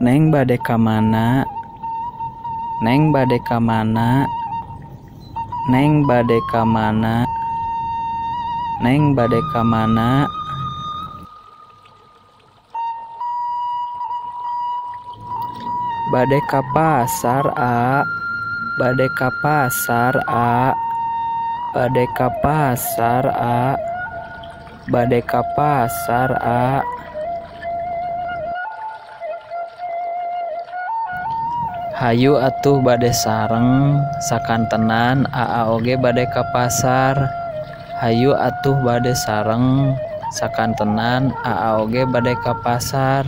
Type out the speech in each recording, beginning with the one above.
Neng bade ka mana? Neng bade ka mana? Neng bade ka mana? Neng bade ka mana? Bade ka pasar, A. Bade ka pasar, A. Bade ka pasar, A. Bade ka pasar, A. Hayu atuh bade sareng sakantenan Aa oge bade ka pasar. Hayu atuh bade sareng sakantenan Aa oge bade ka pasar.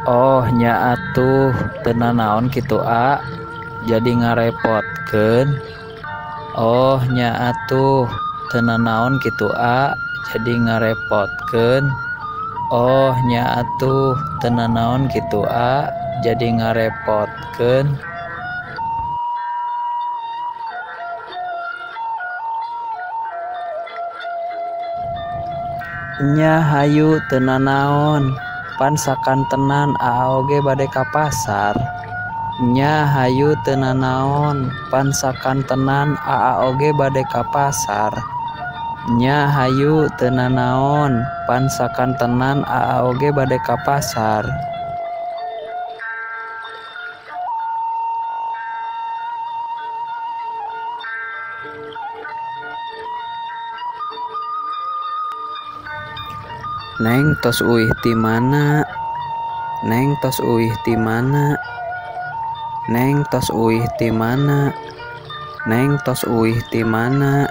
Oh nya atuh teu nanaon kitu A, jadi ngarepotkeun. Oh nya atuh teu nanaon kitu A, jadi ngarepotkeun. Oh nya atuh teu nanaon kitu A, jadi ngarepotkeun. Nya hayu teu nanaon, pan sakantenan Aa oge bade ka pasar. Nya hayu teu nanaon, pan sakantenan Aa oge bade ka pasar. Nya hayu teu nanaon, pan sakantenan Aa oge bade ka pasar. Neng tos uih ti mana? Neng tos uih ti mana? Neng tos uih ti mana? Neng tos uih ti mana?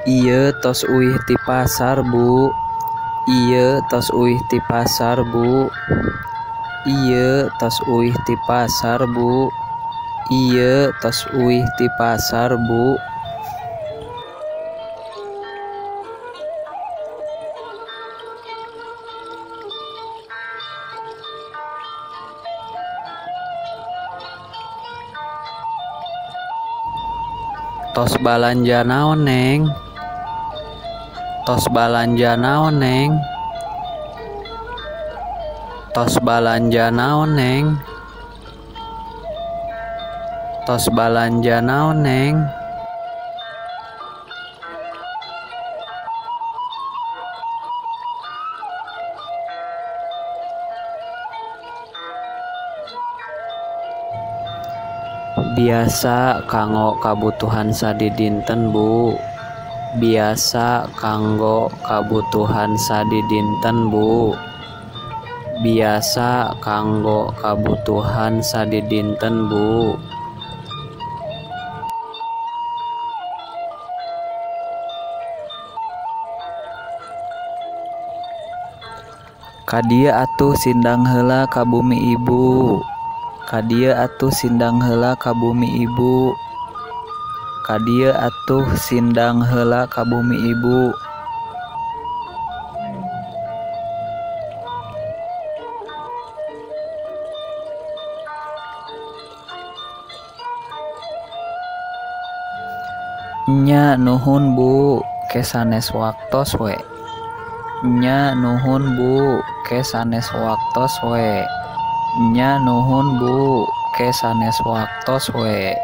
Ieu tos uih ti pasar, Bu. Ieu tos uih ti pasar, Bu. Ieu tos uih ti pasar, Bu. Ieu tos uih ti pasar, Bu. Tos balanja naon, Neng? Tos balanja naon, Neng? Tos balanja naon, Neng? Tos balanja naon, Neng? Biasa kanggo kabutuhan sadidinten, Bu. Biasa kanggo kabutuhan sadidinten, Bu. Biasa kanggo kabutuhan sadidinten, Bu. Kadieu atuh sindang heula ka bumi Ibu. Kadieu atuh sindang heula ka bumi Ibu. Kadieu atuh sindang heula ka bumi Ibu. Nya nuhun Bu, ke sanes waktos we. Nya nuhun Bu, ke sanes waktos we. Nya nuhun Bu, ke sanes waktos we.